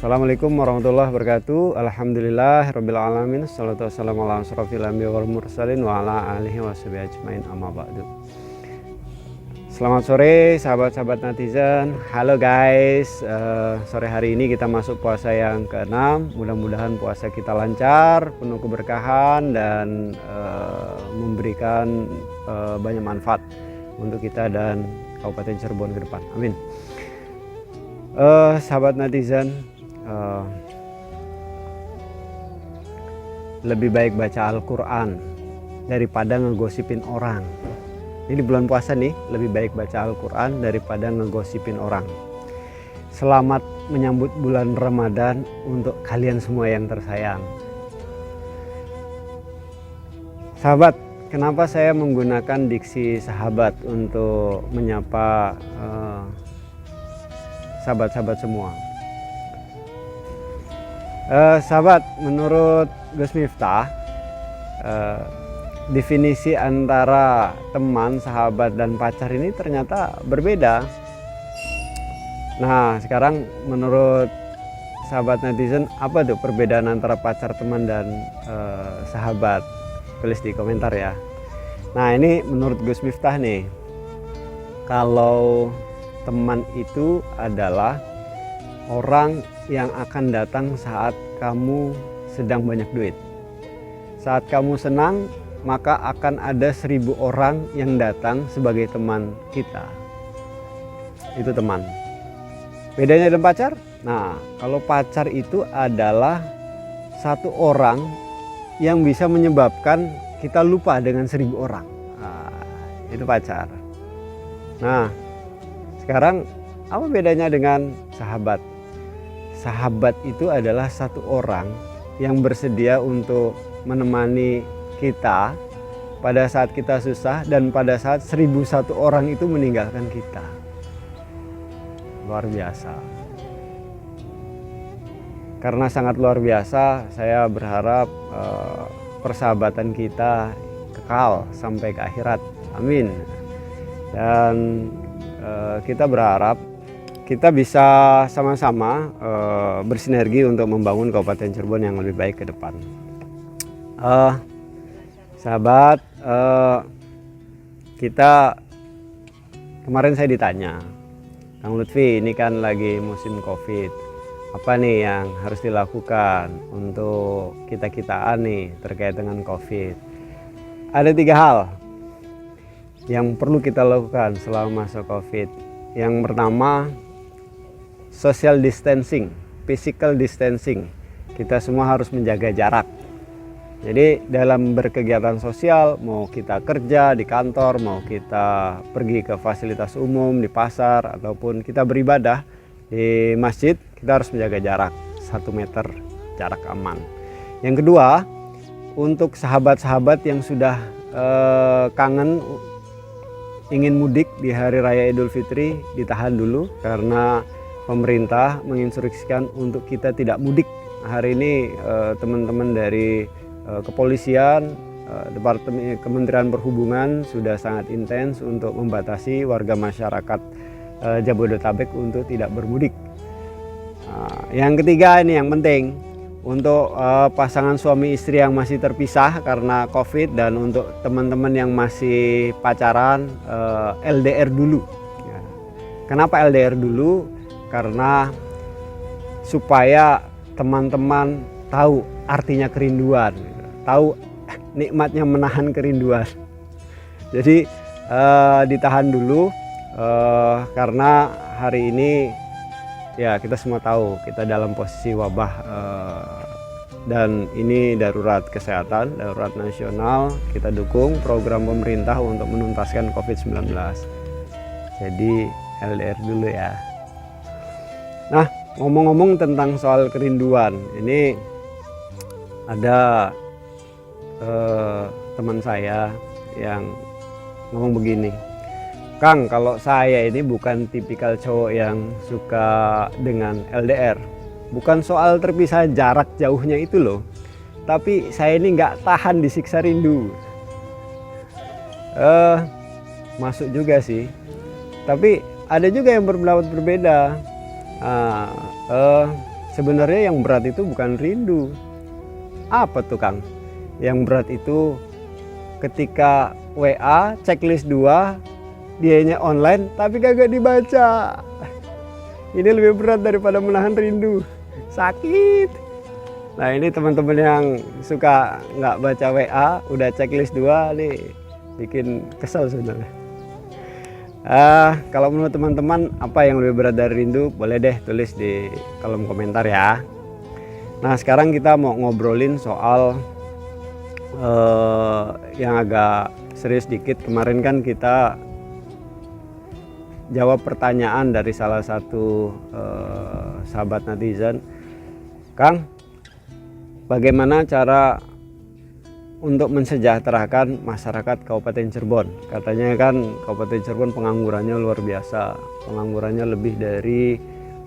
Assalamualaikum warahmatullahi wabarakatuh. Alhamdulillah rabbil alamin. Shalatu wassalamu ala asrofil anbiya wal mursalin wa ala alihi washabihi ajmain, amma ba'du. Selamat sore sahabat-sahabat netizen. Halo guys, sore hari ini kita masuk puasa yang ke-6. Mudah-mudahan puasa kita lancar, penuh keberkahan dan memberikan banyak manfaat untuk kita dan Kabupaten Cirebon ke depan. Amin. Sahabat netizen, lebih baik baca Al-Quran daripada ngegosipin orang. Ini bulan puasa nih, lebih baik baca Al-Quran daripada ngegosipin orang. Selamat menyambut bulan Ramadan untuk kalian semua yang tersayang. Sahabat, kenapa saya menggunakan diksi sahabat untuk menyapa sahabat-sahabat semua? Sahabat, menurut Gus Miftah, definisi antara teman, sahabat, dan pacar ini ternyata berbeda. Nah, sekarang menurut sahabat netizen, apa tuh perbedaan antara pacar, teman, dan sahabat? Tulis di komentar ya. Nah, ini menurut Gus Miftah nih, kalau teman itu adalah orang yang akan datang saat kamu sedang banyak duit. Saat kamu senang, maka akan ada 1000 orang yang datang sebagai teman kita. Itu teman. Bedanya dengan pacar? Nah, kalau pacar itu adalah satu orang yang bisa menyebabkan kita lupa dengan 1000 orang. Nah, itu pacar. Nah, sekarang apa bedanya dengan sahabat? Sahabat itu adalah satu orang yang bersedia untuk menemani kita pada saat kita susah dan pada saat 1001 orang itu meninggalkan kita. Luar biasa. Karena sangat luar biasa, saya berharap persahabatan kita kekal sampai ke akhirat. Amin. Dan kita berharap kita bisa sama-sama bersinergi untuk membangun Kabupaten Cirebon yang lebih baik ke depan. Sahabat, kita kemarin saya ditanya, Kang Lutfi, ini kan lagi musim COVID, apa nih yang harus dilakukan untuk kita-kitaan nih terkait dengan COVID? Ada 3 hal yang perlu kita lakukan selama masa COVID. Yang pertama, social distancing, physical distancing. Kita semua harus menjaga jarak. Jadi dalam berkegiatan sosial, mau kita kerja di kantor, mau kita pergi ke fasilitas umum di pasar, ataupun kita beribadah di masjid, kita harus menjaga jarak 1 meter, jarak aman. Yang kedua, untuk sahabat-sahabat yang sudah kangen ingin mudik di hari raya Idul Fitri, ditahan dulu karena pemerintah menginstruksikan untuk kita tidak mudik. Hari ini teman-teman dari kepolisian, Departemen Kementerian Perhubungan sudah sangat intens untuk membatasi warga masyarakat Jabodetabek untuk tidak bermudik. Yang ketiga ini yang penting, untuk pasangan suami istri yang masih terpisah karena COVID dan untuk teman-teman yang masih pacaran, LDR dulu. Kenapa LDR dulu? Karena supaya teman-teman tahu artinya kerinduan, tahu nikmatnya menahan kerinduan. Jadi ditahan dulu karena hari ini ya kita semua tahu kita dalam posisi wabah dan ini darurat kesehatan, darurat nasional. Kita dukung program pemerintah untuk menuntaskan COVID-19. Jadi LDR dulu ya. Nah, ngomong-ngomong tentang soal kerinduan, ini ada teman saya yang ngomong begini, Kang, kalau saya ini bukan tipikal cowok yang suka dengan LDR, bukan soal terpisah jarak jauhnya itu loh, tapi saya ini nggak tahan disiksa rindu. Masuk juga sih, tapi ada juga yang berpendapat berbeda. Sebenarnya yang berat itu bukan rindu. Apa tuh Kang? Yang berat itu ketika WA checklist 2 dianya online tapi kagak dibaca. Ini lebih berat daripada menahan rindu. Sakit. Nah ini teman-teman yang suka nggak baca WA, udah checklist 2 nih, bikin kesel sebenarnya. Kalau menurut teman-teman apa yang lebih berat dari rindu, boleh deh tulis di kolom komentar ya. Nah sekarang kita mau ngobrolin soal yang agak serius dikit. Kemarin kan kita jawab pertanyaan dari salah satu sahabat netizen, Kang, bagaimana cara untuk mensejahterakan masyarakat Kabupaten Cirebon? Katanya kan Kabupaten Cirebon penganggurannya luar biasa, penganggurannya lebih dari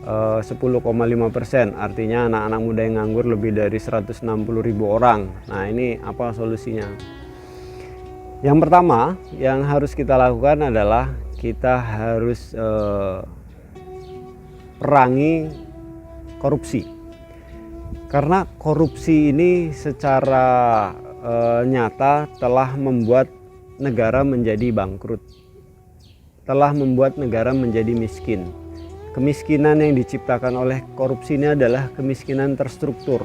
10,5%, artinya anak-anak muda yang nganggur lebih dari 160.000 orang. Nah ini apa solusinya? Yang pertama yang harus kita lakukan adalah kita harus perangi korupsi. Karena korupsi ini secara nyata telah membuat negara menjadi bangkrut, telah membuat negara menjadi miskin. Kemiskinan yang diciptakan oleh korupsi ini adalah kemiskinan terstruktur,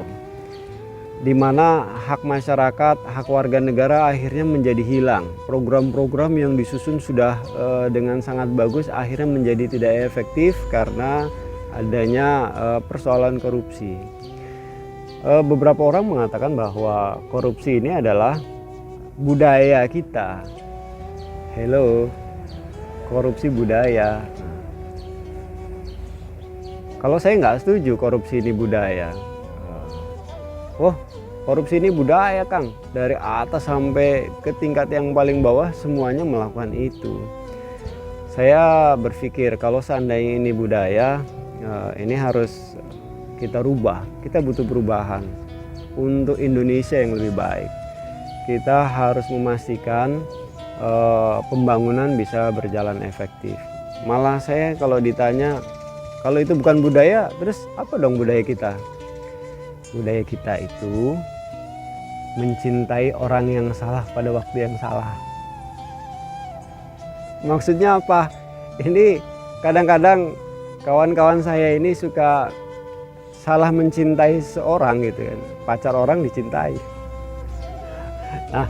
di mana hak masyarakat, hak warga negara akhirnya menjadi hilang. Program-program yang disusun sudah dengan sangat bagus akhirnya menjadi tidak efektif karena adanya persoalan korupsi. Beberapa orang mengatakan bahwa korupsi ini adalah budaya kita. Hello, korupsi budaya. Kalau saya nggak setuju korupsi ini budaya. Korupsi ini budaya Kang, dari atas sampai ke tingkat yang paling bawah semuanya melakukan itu. Saya berpikir kalau seandainya ini budaya, ini harus kita rubah. Kita butuh perubahan untuk Indonesia yang lebih baik. Kita harus memastikan pembangunan bisa berjalan efektif. Malah saya kalau ditanya, kalau itu bukan budaya, terus apa dong budaya kita? Budaya kita itu mencintai orang yang salah pada waktu yang salah. Maksudnya apa? Ini kadang-kadang kawan-kawan saya ini suka salah mencintai seorang gitu kan. Pacar orang dicintai. Nah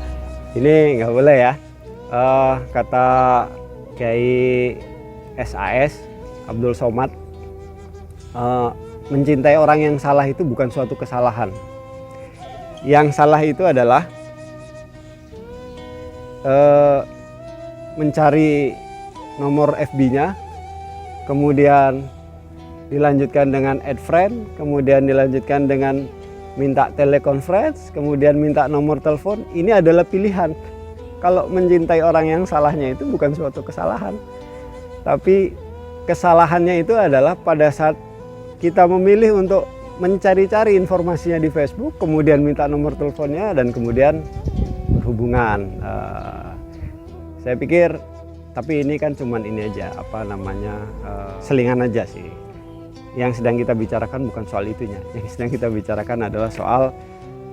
ini nggak boleh ya. Kata Kiai SAS Abdul Somad, mencintai orang yang salah itu bukan suatu kesalahan. Yang salah itu adalah mencari nomor FB-nya, kemudian dilanjutkan dengan add friend, kemudian dilanjutkan dengan minta teleconference, kemudian minta nomor telepon. Ini adalah pilihan. Kalau mencintai orang yang salahnya itu bukan suatu kesalahan, tapi kesalahannya itu adalah pada saat kita memilih untuk mencari-cari informasinya di Facebook, kemudian minta nomor teleponnya, dan kemudian berhubungan. Saya pikir, tapi ini kan cuman ini aja, selingan aja sih. Yang sedang kita bicarakan bukan soal itunya. Yang sedang kita bicarakan adalah soal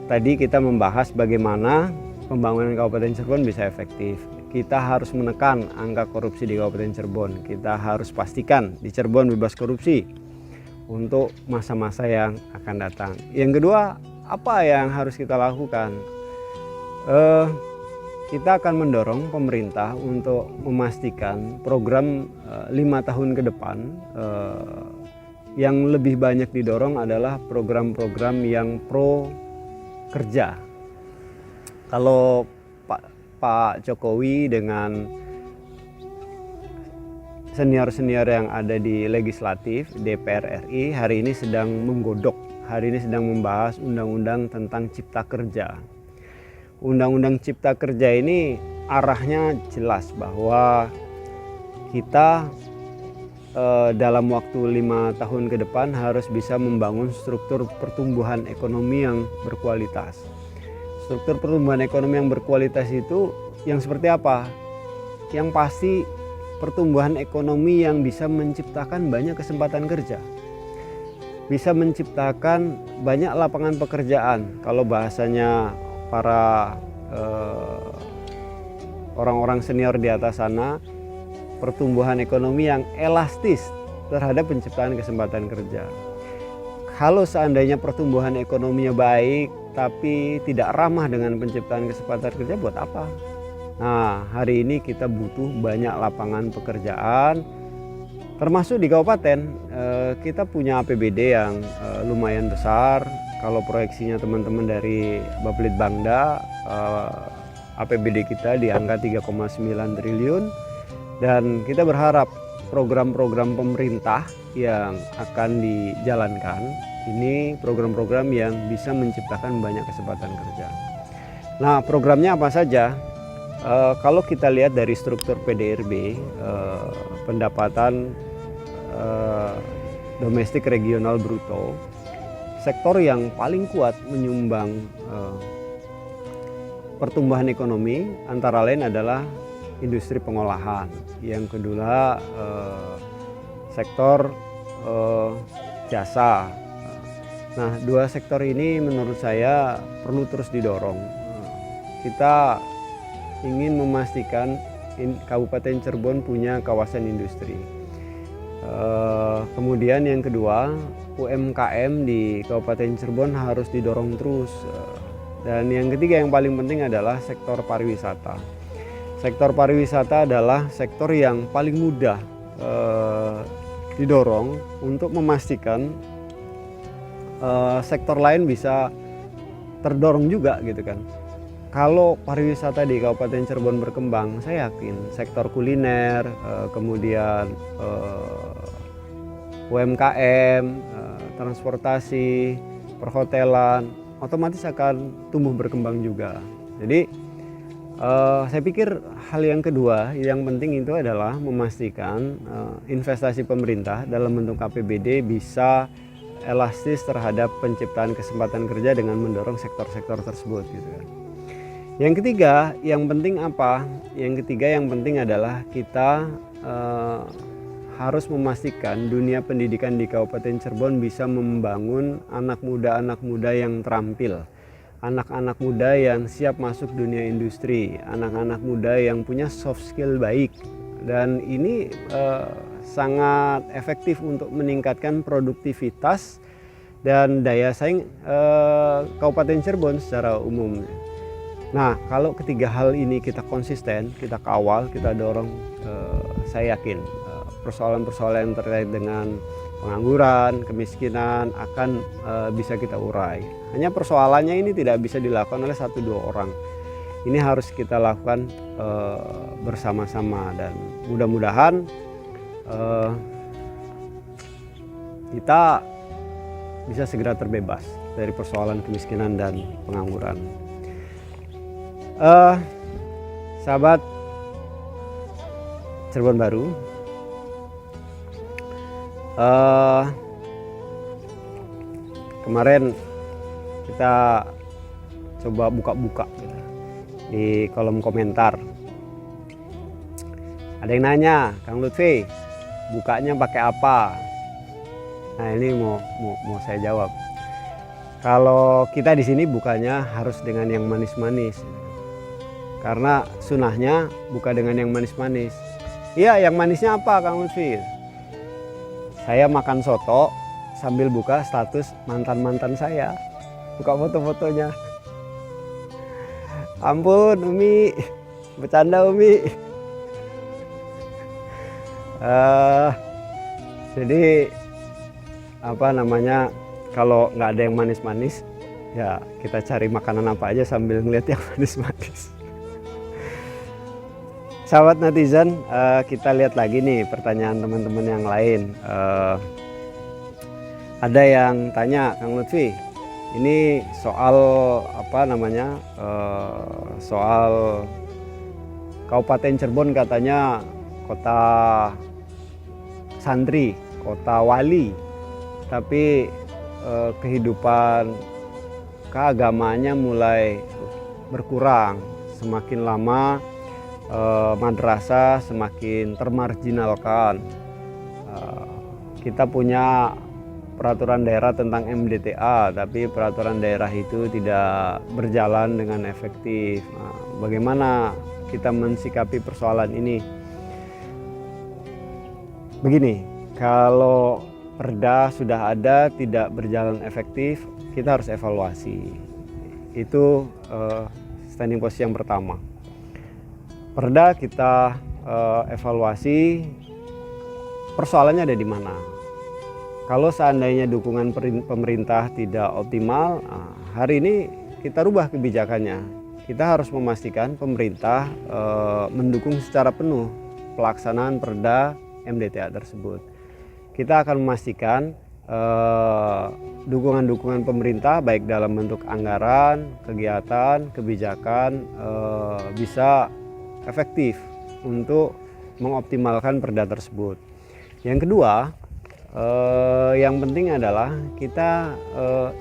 tadi kita membahas bagaimana pembangunan Kabupaten Cirebon bisa efektif. Kita harus menekan angka korupsi di Kabupaten Cirebon. Kita harus pastikan di Cirebon bebas korupsi untuk masa-masa yang akan datang. Yang kedua, apa yang harus kita lakukan? Kita akan mendorong pemerintah untuk memastikan program 5 tahun ke depan. Yang lebih banyak didorong adalah program-program yang pro kerja. Kalau Pak Jokowi dengan senior-senior yang ada di legislatif DPR RI hari ini sedang menggodok, hari ini sedang membahas undang-undang tentang cipta kerja. Undang-undang cipta kerja ini arahnya jelas bahwa kita dalam waktu 5 tahun ke depan harus bisa membangun struktur pertumbuhan ekonomi yang berkualitas. Struktur pertumbuhan ekonomi yang berkualitas itu yang seperti apa? Yang pasti pertumbuhan ekonomi yang bisa menciptakan banyak kesempatan kerja. bisa menciptakan banyak lapangan pekerjaan. Kalau bahasanya para orang-orang senior di atas sana, pertumbuhan ekonomi yang elastis terhadap penciptaan kesempatan kerja. Kalau seandainya pertumbuhan ekonominya baik tapi tidak ramah dengan penciptaan kesempatan kerja, buat apa? Nah, hari ini kita butuh banyak lapangan pekerjaan, termasuk di kabupaten. Kita punya APBD yang lumayan besar. Kalau proyeksinya teman-teman dari Bapelitbangda, APBD kita di angka 3,9 triliun, dan kita berharap program-program pemerintah yang akan dijalankan ini program-program yang bisa menciptakan banyak kesempatan kerja. Nah, programnya apa saja? Kalau kita lihat dari struktur PDRB, pendapatan domestik regional bruto, sektor yang paling kuat menyumbang pertumbuhan ekonomi antara lain adalah industri pengolahan. Yang kedua sektor jasa. Nah, dua sektor ini menurut saya perlu terus didorong. Kita ingin memastikan Kabupaten Cirebon punya kawasan industri. Kemudian yang kedua, UMKM di Kabupaten Cirebon harus didorong terus. Dan yang ketiga yang paling penting adalah sektor pariwisata. Sektor pariwisata adalah sektor yang paling mudah didorong untuk memastikan sektor lain bisa terdorong juga gitu kan. Kalau pariwisata di Kabupaten Cirebon berkembang, saya yakin sektor kuliner, kemudian UMKM, transportasi, perhotelan, otomatis akan tumbuh berkembang juga. Jadi saya pikir hal yang kedua yang penting itu adalah memastikan investasi pemerintah dalam bentuk APBD bisa elastis terhadap penciptaan kesempatan kerja dengan mendorong sektor-sektor tersebut gitu kan. Yang ketiga, yang penting apa? Yang ketiga yang penting adalah kita harus memastikan dunia pendidikan di Kabupaten Cirebon bisa membangun anak muda yang terampil. Anak-anak muda yang siap masuk dunia industri, anak-anak muda yang punya soft skill baik. Dan ini sangat efektif untuk meningkatkan produktivitas dan daya saing Kabupaten Cirebon secara umum. Nah, kalau ketiga hal ini kita konsisten, kita kawal, kita dorong, saya yakin persoalan-persoalan yang terkait dengan pengangguran, kemiskinan akan bisa kita urai. Hanya persoalannya ini tidak bisa dilakukan oleh 1-2 orang. Ini harus kita lakukan bersama-sama dan mudah-mudahan kita bisa segera terbebas dari persoalan kemiskinan dan pengangguran. Sahabat Cirebon Baru, kemarin kita coba buka-buka gitu, di kolom komentar. Ada yang nanya, Kang Lutfi, bukanya pakai apa? Nah, ini mau saya jawab. Kalau kita di sini bukanya harus dengan yang manis-manis. Karena sunahnya buka dengan yang manis-manis. Iya, yang manisnya apa, Kang Lutfi? Saya makan soto sambil buka status mantan-mantan saya. Buka foto-fotonya. Ampun, Umi. Bercanda, Umi. Jadi kalau nggak ada yang manis-manis, ya kita cari makanan apa aja sambil ngeliat yang manis-manis. Sahabat netizen, kita lihat lagi nih pertanyaan teman-teman yang lain. Ada yang tanya, Kang Lutfi, ini soal soal Kabupaten Cirebon katanya kota santri, kota wali, tapi kehidupan keagamaannya mulai berkurang. Semakin lama madrasah semakin termarginalkan. Kita punya peraturan daerah tentang MDTA, tapi peraturan daerah itu tidak berjalan dengan efektif. Nah, bagaimana kita mensikapi persoalan ini? Begini, kalau perda sudah ada tidak berjalan efektif, kita harus evaluasi. Itu standing posisi yang pertama. Perda kita evaluasi, persoalannya ada di mana. Kalau seandainya dukungan pemerintah tidak optimal, hari ini kita rubah kebijakannya. Kita harus memastikan pemerintah mendukung secara penuh pelaksanaan perda MDTA tersebut. Kita akan memastikan dukungan-dukungan pemerintah baik dalam bentuk anggaran, kegiatan, kebijakan bisa efektif untuk mengoptimalkan perda tersebut. Yang kedua, yang penting adalah kita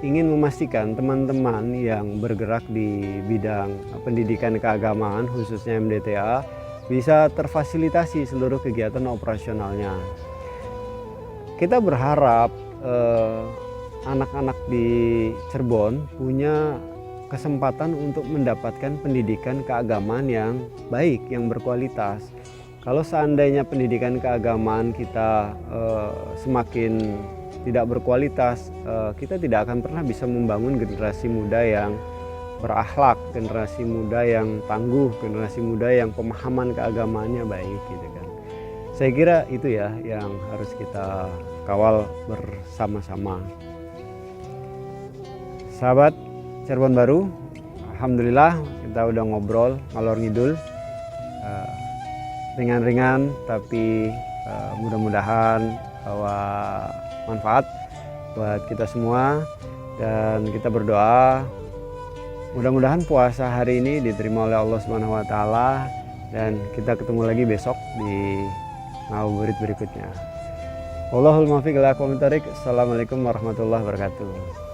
ingin memastikan teman-teman yang bergerak di bidang pendidikan keagamaan khususnya MDTA bisa terfasilitasi seluruh kegiatan operasionalnya. Kita berharap anak-anak di Cirebon punya kesempatan untuk mendapatkan pendidikan keagamaan yang baik, yang berkualitas. Kalau seandainya pendidikan keagamaan kita semakin tidak berkualitas, kita tidak akan pernah bisa membangun generasi muda yang berakhlak, generasi muda yang tangguh, generasi muda yang pemahaman keagamaannya baik, gitu kan. Saya kira itu ya yang harus kita kawal bersama-sama. Sahabat Cirebon Baru, alhamdulillah kita udah ngobrol ngalor ngidul. Ringan-ringan tapi mudah-mudahan bawa manfaat buat kita semua, dan kita berdoa mudah-mudahan puasa hari ini diterima oleh Allah Subhanahu wa taala, dan kita ketemu lagi besok di ngabuburit berikutnya. Wallahul muwaffiq ila aqwamit thoriq. Assalamualaikum warahmatullahi wabarakatuh.